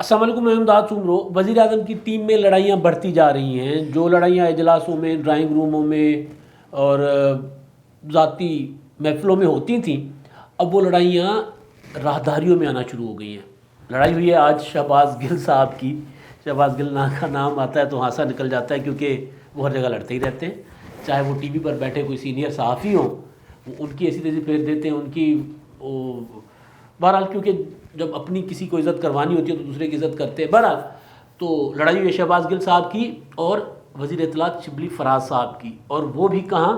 السلام علیکم، میں امداد سمرو۔ وزیر اعظم کی ٹیم میں لڑائیاں بڑھتی جا رہی ہیں، جو لڑائیاں اجلاسوں میں، ڈرائنگ روموں میں اور ذاتی محفلوں میں ہوتی تھیں، اب وہ لڑائیاں راہداریوں میں آنا شروع ہو گئی ہیں۔ لڑائی ہوئی ہے آج شہباز گل صاحب کی۔ شہباز گل کا نام آتا ہے تو ہانسا نکل جاتا ہے، کیونکہ وہ ہر جگہ لڑتے ہی رہتے ہیں، چاہے وہ ٹی وی پر بیٹھے کوئی سینئر صحافی ہوں، وہ ان کی ایسی تیزی پھیر دیتے ہیں، ان کی بہرحال کیونکہ جب اپنی کسی کو عزت کروانی ہوتی ہے تو دوسرے کی عزت کرتے ہیں۔ بہرحال تو لڑائی ہوئی ہے شہباز گل صاحب کی اور وزیر اطلاعات شبلی فراز صاحب کی، اور وہ بھی کہاں،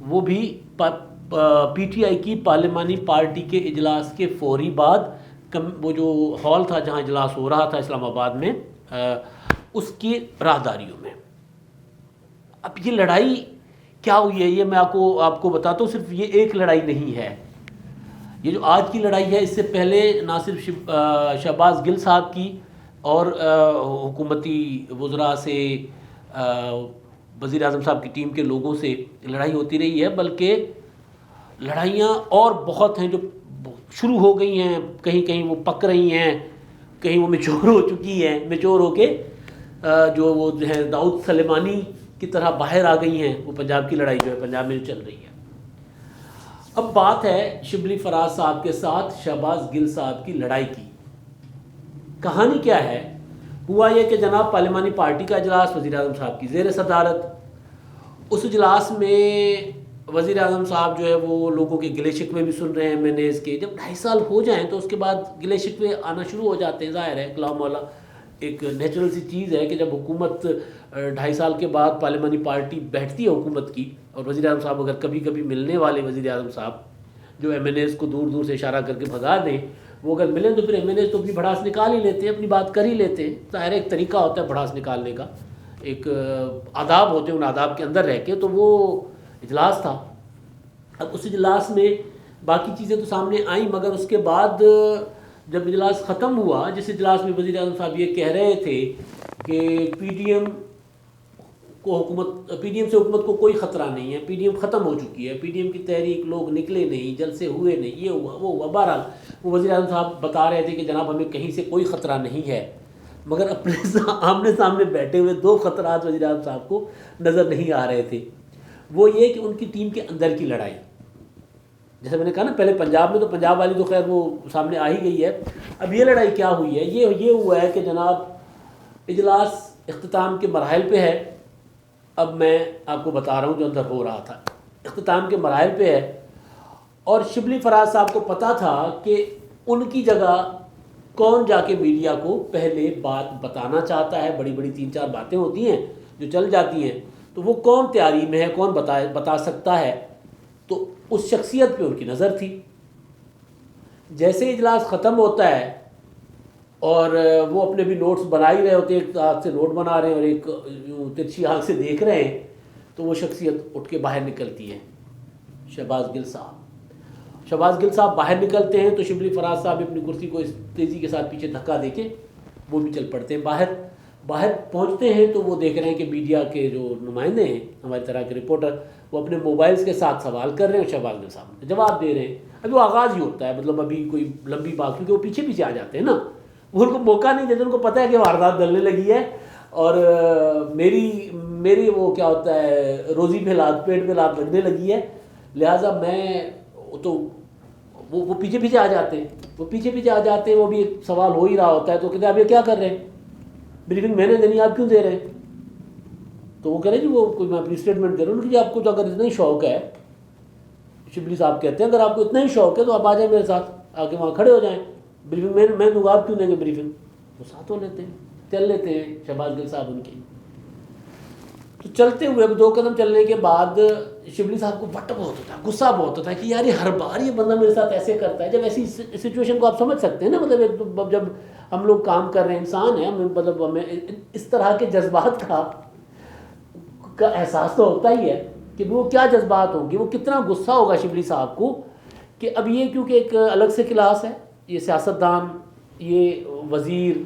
وہ بھی پی ٹی آئی کی پارلیمانی پارٹی کے اجلاس کے فوری بعد وہ جو ہال تھا جہاں اجلاس ہو رہا تھا اسلام آباد میں، اس کی راہداریوں میں۔ اب یہ لڑائی کیا ہوئی ہے یہ میں آپ کو بتاتا ہوں۔ صرف یہ ایک لڑائی نہیں ہے، یہ جو آج کی لڑائی ہے اس سے پہلے نہ صرف شہباز گل صاحب کی اور حکومتی وزراء سے، وزیر اعظم صاحب کی ٹیم کے لوگوں سے لڑائی ہوتی رہی ہے، بلکہ لڑائیاں اور بہت ہیں جو شروع ہو گئی ہیں، کہیں کہیں وہ پک رہی ہیں، کہیں وہ میچور ہو چکی ہیں، میچور ہو کے جو وہ جو ہے داؤد سلیمانی کی طرح باہر آ گئی ہیں۔ وہ پنجاب کی لڑائی جو ہے پنجاب میں چل رہی ہے۔ اب بات ہے شبلی فراز صاحب کے ساتھ شہباز گل صاحب کی لڑائی کی۔ کہانی کیا ہے؟ ہوا یہ کہ جناب پارلیمانی پارٹی کا اجلاس وزیر اعظم صاحب کی زیر صدارت، اس اجلاس میں وزیر اعظم صاحب جو ہے وہ لوگوں کے گلے شکوے بھی سن رہے ہیں ایم این ایز کے۔ جب 2.5 سال ہو جائیں تو اس کے بعد گلے شکوے آنا شروع ہو جاتے ہیں، ظاہر ہے کلام مولا ایک نیچرل سی چیز ہے کہ جب حکومت 2.5 سال کے بعد پارلیمانی پارٹی بیٹھتی ہے حکومت کی، اور وزیر اعظم صاحب اگر کبھی کبھی ملنے والے وزیر اعظم صاحب جو ایم این ایز کو دور دور سے اشارہ کر کے بھگا دیں، وہ اگر ملیں تو پھر ایم این ایز تو اپنی بھڑاس نکال ہی لیتے ہیں، اپنی بات کر ہی لیتے ہیں۔ ظاہر ایک طریقہ ہوتا ہے بھڑاس نکالنے کا، ایک آداب ہوتے ہیں، ان آداب کے اندر رہ کے۔ تو وہ اجلاس تھا۔ اب اس اجلاس میں باقی چیزیں تو سامنے آئیں، مگر اس کے بعد جب اجلاس ختم ہوا، جس اجلاس میں وزیر اعظم صاحب یہ کہہ رہے تھے کہ پی ڈی ایم سے حکومت کو کوئی خطرہ نہیں ہے، پی ڈی ایم ختم ہو چکی ہے، پی ڈی ایم کی تحریک لوگ نکلے نہیں، جلسے ہوئے نہیں، یہ ہوا وہ ہوا۔ بہرحال وہ وزیر اعظم صاحب بتا رہے تھے کہ جناب ہمیں کہیں سے کوئی خطرہ نہیں ہے، مگر اپنے آمنے سامنے بیٹھے ہوئے 2 خطرات وزیر اعظم صاحب کو نظر نہیں آ رہے تھے۔ وہ یہ کہ ان کی ٹیم کے اندر کی لڑائی، جیسے میں نے کہا نا پہلے پنجاب میں، تو پنجاب والی تو خیر وہ سامنے آ ہی گئی ہے۔ اب یہ لڑائی کیا ہوئی ہے؟ یہ ہوا ہے کہ جناب اجلاس اختتام کے مراحل پہ ہے۔ اب میں آپ کو بتا رہا ہوں جو اندر ہو رہا تھا، اختتام کے مراحل پہ ہے، اور شبلی فراز صاحب کو پتا تھا کہ ان کی جگہ کون جا کے میڈیا کو پہلے بات بتانا چاہتا ہے۔ بڑی بڑی 3-4 باتیں ہوتی ہیں جو چل جاتی ہیں، تو وہ کون تیاری میں ہے، کون بتا سکتا ہے، تو اس شخصیت پہ ان کی نظر تھی۔ جیسے اجلاس ختم ہوتا ہے اور وہ اپنے بھی نوٹس بنا ہی رہے ہوتے ہیں، ایک ہاتھ سے نوٹ بنا رہے ہیں اور ایک ترچھی آنکھ سے دیکھ رہے ہیں، تو وہ شخصیت اٹھ کے باہر نکلتی ہے، شہباز گل صاحب۔ شہباز گل صاحب باہر نکلتے ہیں تو شبلی فراز صاحب اپنی کرسی کو اس تیزی کے ساتھ پیچھے دھکا دے کے وہ بھی چل پڑتے ہیں باہر پہنچتے ہیں تو وہ دیکھ رہے ہیں کہ میڈیا کے جو نمائندے ہیں، ہماری طرح کے رپورٹر، وہ اپنے موبائلز کے ساتھ سوال کر رہے ہیں، اور شہباز گل صاحب جواب دے رہے ہیں۔ ابھی وہ آغاز ہی ہوتا ہے، مطلب ابھی کوئی لمبی بات، کیونکہ وہ پیچھے پیچھے آ جاتے ہیں نا، وہ ان کو موقع نہیں دیتے، ان کو پتہ ہے کہ واردات ڈلنے لگی ہے، اور میری وہ کیا ہوتا ہے روزی پہ لات، پیٹ پہ لات لگنے لگی ہے، لہٰذا میں تو وہ پیچھے پیچھے آ جاتے ہیں، وہ بھی ایک سوال ہو ہی رہا ہوتا ہے، تو کہتے ہیں آپ یہ کیا کر رہے ہیں، بریفنگ میں نے دینی، آپ کیوں دے رہے ہیں؟ تو وہ کہہ رہے ہیں جی وہ کوئی میں اپنی اسٹیٹمنٹ دے رہا ہوں کہ جی آپ کو تو اگر اتنا ہی شوق ہے، شبلی صاحب کہتے ہیں اگر آپ کو اتنا ہی شوق ہے تو آپ آ جائیں میرے ساتھ، آ کے وہاں کھڑے ہو جائیں، بریفنگ میں دوں گا، آپ کیوں دیں گے بریفنگ؟ وہ ساتھ ہو لیتے ہیں، چل لیتے ہیں شہباز گل صاحب ان کی۔ تو چلتے ہوئے 2 قدم چلنے کے بعد شبلی صاحب کو وٹ بہت ہوتا ہے، غصہ بہت ہوتا ہے کہ یار یہ ہر بار یہ بندہ میرے ساتھ ایسے کرتا ہے۔ جب ایسی سچویشن کو آپ سمجھ سکتے ہیں نا، مطلب جب ہم لوگ کام کر رہے ہیں، انسان ہیں، مطلب ہمیں اس طرح کے جذبات کا احساس تو ہوتا ہی ہے کہ وہ کیا جذبات ہوں گے، وہ کتنا غصہ ہوگا شبلی صاحب کو کہ اب یہ کیونکہ ایک الگ سے کلاس ہے، یہ سیاستدان، یہ وزیر،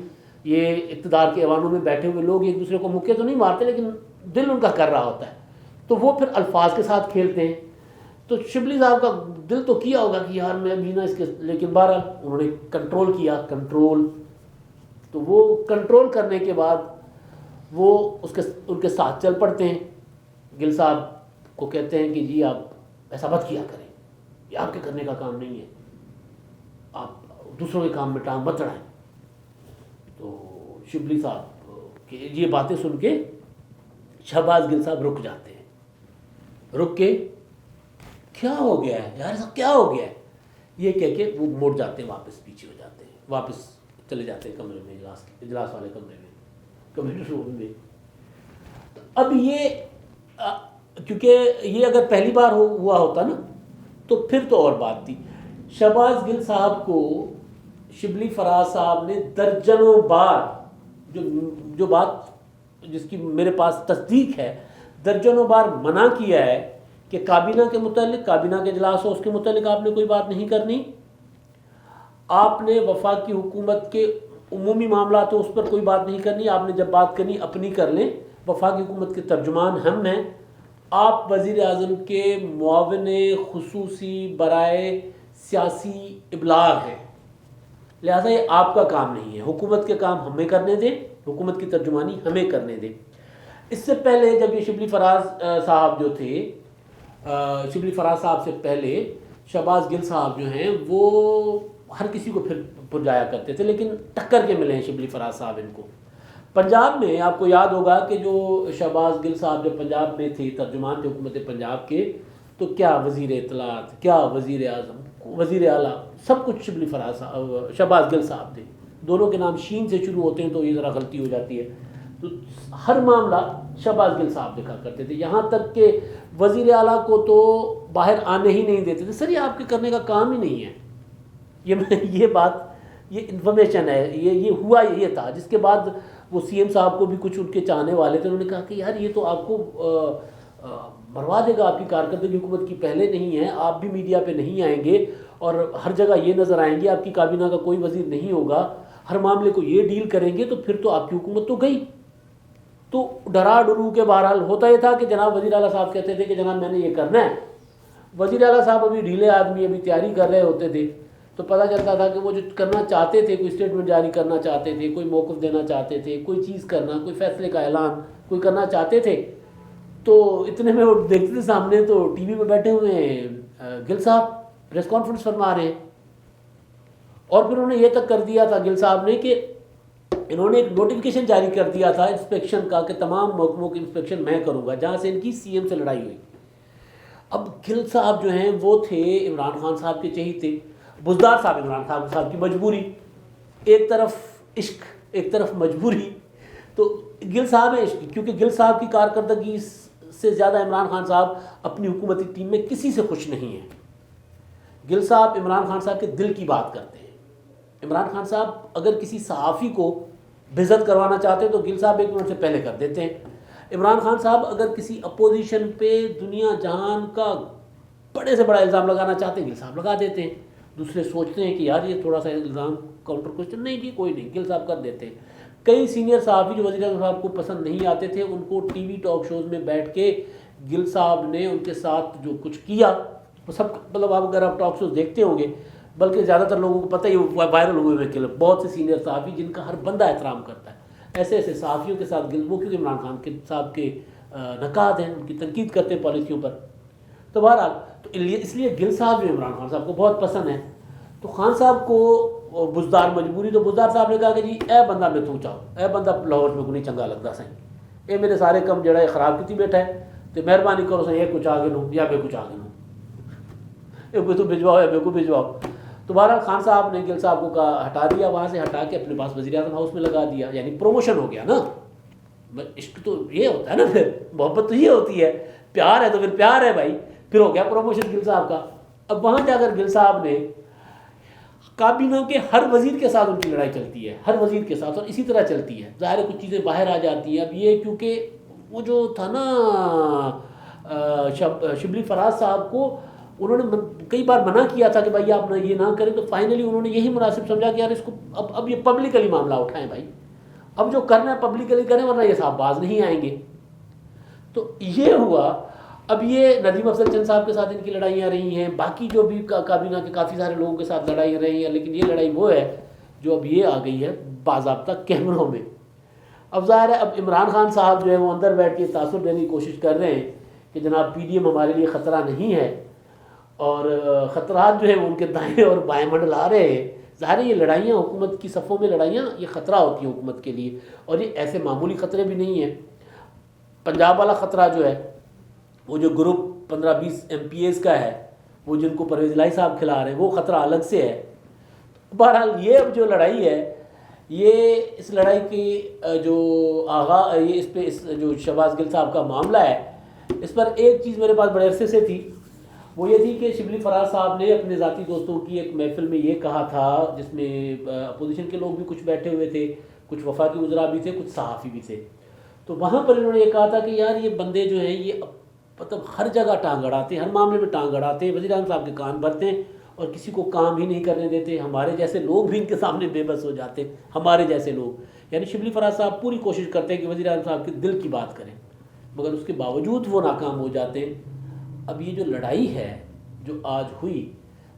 یہ اقتدار کے ایوانوں میں بیٹھے ہوئے لوگ ایک دوسرے کو مکے تو نہیں مارتے، لیکن دل ان کا کر رہا ہوتا ہے، تو وہ پھر الفاظ کے ساتھ کھیلتے ہیں۔ تو شبلی صاحب کا دل تو کیا ہوگا کہ یار میں بھی نا اس کے، لیکن بہرحال انہوں نے کنٹرول کیا، کنٹرول تو وہ کنٹرول کرنے کے بعد وہ ان کے ساتھ چل پڑتے ہیں. گل صاحب کو کہتے ہیں کہ جی آپ ایسا مت کیا کریں، یہ آپ کے کرنے کا کام نہیں ہے، آپ دوسروں کے کام میں ٹانگ مت چڑھائیں. تو شبلی صاحب کہ یہ باتیں سن کے شہباز گل صاحب رک جاتے ہیں. رک کے کیا ہو گیا ہے یار، ایسا کیا ہو گیا ہے، یہ کہہ کے وہ مڑ جاتے ہیں، واپس پیچھے ہو جاتے ہیں، واپس چلے جاتے ہیں کمرے میں، اجلاس والے کمرے میں، کمیٹی روم میں. اب یہ کیونکہ یہ اگر پہلی بار ہوا ہوتا نا تو پھر تو اور بات تھی. شہباز گل صاحب کو شبلی فراز صاحب نے درجنوں بار، جو بات جس کی میرے پاس تصدیق ہے، درجنوں بار منع کیا ہے کہ کابینہ کے متعلق، کابینہ کے اجلاس ہو اس کے متعلق آپ نے کوئی بات نہیں کرنی، آپ نے وفاقی حکومت کے عمومی معاملات ہو اس پر کوئی بات نہیں کرنی، آپ نے جب بات کرنی اپنی کر لیں، وفاقی حکومت کے ترجمان ہم ہیں، آپ وزیر اعظم کے معاون خصوصی برائے سیاسی ابلاغ ہیں، لہٰذا یہ آپ کا کام نہیں ہے، حکومت کے کام ہمیں کرنے دیں، حکومت کی ترجمانی ہمیں کرنے دیں. اس سے پہلے جب یہ شبلی فراز صاحب جو تھے، شبلی فراز صاحب سے پہلے شہباز گل صاحب جو ہیں وہ ہر کسی کو پھر پرجایا کرتے تھے، لیکن ٹکر کے ملے ہیں شبلی فراز صاحب ان کو. پنجاب میں آپ کو یاد ہوگا کہ جو شہباز گل صاحب جب پنجاب میں تھے، ترجمان تھے حکومت پنجاب کے، تو کیا وزیر اطلاعات، کیا وزیر اعظم، وزیر اعلیٰ، سب کچھ شبلی فراز شہباز گل صاحب تھے. دونوں کے نام شین سے شروع ہوتے ہیں تو یہ ذرا غلطی ہو جاتی ہے. تو ہر معاملہ شہباز گل صاحب دیکھا کرتے تھے، یہاں تک کہ وزیر اعلیٰ کو تو باہر آنے ہی نہیں دیتے تھے. سر یہ آپ کے کرنے کا کام ہی نہیں ہے. یہ بات، یہ انفارمیشن ہے، یہ ہوا یہ تھا. جس کے بعد وہ سی ایم صاحب کو بھی کچھ ان کے چاہنے والے تھے، انہوں نے کہا کہ یار یہ تو آپ کو مروا دے گا، آپ کی کارکردگی حکومت کی پہلے نہیں ہے، آپ بھی میڈیا پہ نہیں آئیں گے اور ہر جگہ یہ نظر آئیں گے، آپ کی کابینہ کا کوئی وزیر نہیں ہوگا، ہر معاملے کو یہ ڈیل کریں گے، تو پھر تو آپ کی حکومت تو گئی. تو ڈرا ڈرو کے بہرحال ہوتا یہ تھا کہ جناب وزیر اعلیٰ صاحب کہتے تھے کہ جناب میں نے یہ کرنا ہے. وزیر اعلیٰ صاحب ابھی ڈھیلے آدمی، ابھی تیاری کر رہے ہوتے تھے، تو پتہ چلتا تھا کہ وہ جو کرنا چاہتے تھے، کوئی اسٹیٹمنٹ جاری کرنا چاہتے تھے، کوئی موقف دینا چاہتے تھے، کوئی چیز کرنا، کوئی فیصلے کا اعلان کوئی کرنا چاہتے تھے، تو اتنے میں وہ دیکھتے تھے سامنے تو ٹی وی پہ بیٹھے ہوئے ہیں گل صاحب پریس کانفرنس فرما رہے ہیں. اور پھر انہوں نے یہ تک کر دیا تھا گل صاحب نے کہ انہوں نے ایک نوٹیفیکیشن جاری کر دیا تھا انسپیکشن کا کہ تمام محکموں کی انسپیکشن میں کروں گا، جہاں سے ان کی سی ایم سے لڑائی ہوئی. اب گل صاحب جو ہیں وہ تھے عمران خان صاحب کے چہیتے، بزدار صاحب عمران خان صاحب کی مجبوری، ایک طرف عشق ایک طرف مجبوری. تو گل صاحب ہے عشق، کیونکہ گل صاحب کی کارکردگی سے زیادہ عمران خان صاحب اپنی حکومتی ٹیم میں کسی سے خوش نہیں ہیں. گل صاحب عمران خان صاحب کے دل کی بات کرتے ہیں. عمران خان صاحب اگر کسی صحافی کو بےعزت کروانا چاہتے ہیں تو گل صاحب ایک منٹ سے پہلے کر دیتے ہیں. عمران خان صاحب اگر کسی اپوزیشن پہ دنیا جہان کا بڑے سے بڑا الزام لگانا چاہتے ہیں، گل صاحب لگا دیتے ہیں. دوسرے سوچتے ہیں کہ یار یہ تھوڑا سا الزام کاؤنٹر کوشچن، نہیں جی کوئی نہیں، گل صاحب کر دیتے ہیں. کئی سینئر صحافی جو وزیر اعظم صاحب کو پسند نہیں آتے تھے، ان کو ٹی وی ٹاک شوز میں بیٹھ کے گل صاحب نے ان کے ساتھ جو کچھ کیا وہ سب، مطلب آپ اگر آپ ٹاک شوز دیکھتے ہوں گے، بلکہ زیادہ تر لوگوں کو پتہ ہی وائرل ہوئے ہوئے کلپ، بہت سے سینئر صحافی جن کا ہر بندہ احترام کرتا ہے، ایسے ایسے صحافیوں کے ساتھ وہ کیونکہ عمران خان کے صاحب کے نقاد ہیں، ان کی تنقید کرتے ہیں پالیسیوں پر. تو بہرحال تو اس لیے گل صاحب جو عمران خان صاحب کو بہت پسند ہیں. تو خان صاحب کو بزدار مجبوری، تو بزدار صاحب نے کہا کہ جی اے بندہ میں تو چاہو، اے بندہ لاہور میں کو نہیں چنگا لگتا سائیں، اے میرے سارے کم جڑا ہے خراب کیتی بیٹھا ہے، تو مہربانی کرو سائیں یہ کچھ آگے لوں یا میں کچھ آگے لوں، یہ کوئی تو بھجواؤ یا میں کو بھجواؤ. تو بہرحال خان صاحب نے گل صاحب کو کہا ہٹا دیا، وہاں سے ہٹا کے اپنے پاس وزیر اعظم ہاؤس میں لگا دیا، یعنی پروموشن ہو گیا نا. عشق تو یہ ہوتا ہے نا، پھر محبت تو یہ ہوتی ہے، پیار ہے تو پھر پیار ہے بھائی، پھر ہو گیا پروموشن گل صاحب کا. اب وہاں جا کر گل صاحب نے کابینہ کے ہر وزیر کے ساتھ ان کی لڑائی چلتی ہے، ہر وزیر کے ساتھ، اور اسی طرح چلتی ہے. ظاہر ہے کچھ چیزیں باہر آ جاتی ہیں. اب یہ کیونکہ وہ جو تھا نا شبلی فراز صاحب کو انہوں نے کئی بار منع کیا تھا کہ بھائی آپ یہ نہ کریں، تو فائنلی انہوں نے یہی مناسب سمجھا کہ یار اس کو اب یہ پبلکلی معاملہ اٹھائیں بھائی، اب جو کرنا ہے پبلکلی کریں ورنہ یہ صاحب باز نہیں آئیں گے. تو یہ ہوا. اب یہ ندیم افضل چند صاحب کے ساتھ ان کی لڑائیاں رہی ہیں، باقی جو بھی کابینہ کے کافی سارے لوگوں کے ساتھ لڑائیاں رہی ہیں، لیکن یہ لڑائی وہ ہے جو اب یہ آ گئی ہے باضابطہ کیمروں میں. اب ظاہر ہے اب عمران خان صاحب جو ہے وہ اندر بیٹھ کے تاثر دینے کی کوشش کر رہے ہیں کہ جناب پی ڈی ایم ہمارے لیے خطرہ نہیں ہے، اور خطرات جو ہے وہ ان کے دائیں اور بائیں منڈلا رہے ہیں. ظاہر ہے یہ لڑائیاں حکومت کی صفوں میں لڑائیاں یہ خطرہ ہوتی ہیں حکومت کے لیے، اور یہ ایسے معمولی خطرے بھی نہیں ہیں. پنجاب والا خطرہ جو ہے وہ جو گروپ 15-20 MPAs کا ہے، وہ جن کو پرویز الہی صاحب کھلا رہے ہیں، وہ خطرہ الگ سے ہے. بہرحال یہ اب جو لڑائی ہے، یہ اس لڑائی کی جو یہ اس پہ جو شہباز گل صاحب کا معاملہ ہے، اس پر ایک چیز میرے پاس بڑے عرصے سے تھی، وہ یہ تھی کہ شبلی فراز صاحب نے اپنے ذاتی دوستوں کی ایک محفل میں یہ کہا تھا، جس میں اپوزیشن کے لوگ بھی کچھ بیٹھے ہوئے تھے، کچھ وفاقی وزراء بھی تھے، کچھ صحافی بھی تھے. تو وہاں پر انہوں نے یہ کہا تھا کہ یار یہ بندے جو ہیں یہ مطلب ہر جگہ ٹانگ اڑاتے ہیں، ہر معاملے میں ٹانگ اڑاتے ہیں، وزیر اعظم صاحب کے کان بھرتے ہیں اور کسی کو کام ہی نہیں کرنے دیتے. ہمارے جیسے لوگ بھی ان کے سامنے بے بس ہو جاتے ہیں، ہمارے جیسے لوگ. یعنی شبلی فراز صاحب پوری کوشش کرتے ہیں کہ وزیر اعظم صاحب کے دل کی بات کریں، مگر اس کے باوجود وہ ناکام ہو جاتے ہیں. اب یہ جو لڑائی ہے جو آج ہوئی،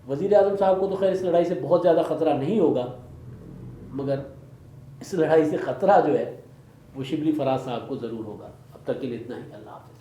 وزیر اعظم صاحب کو تو خیر اس لڑائی سے بہت زیادہ خطرہ نہیں ہوگا، مگر اس لڑائی سے خطرہ جو ہے وہ شبلی فراز صاحب کو ضرور ہوگا. اب تک کے لیے اتنا ہی. اللہ حافظ.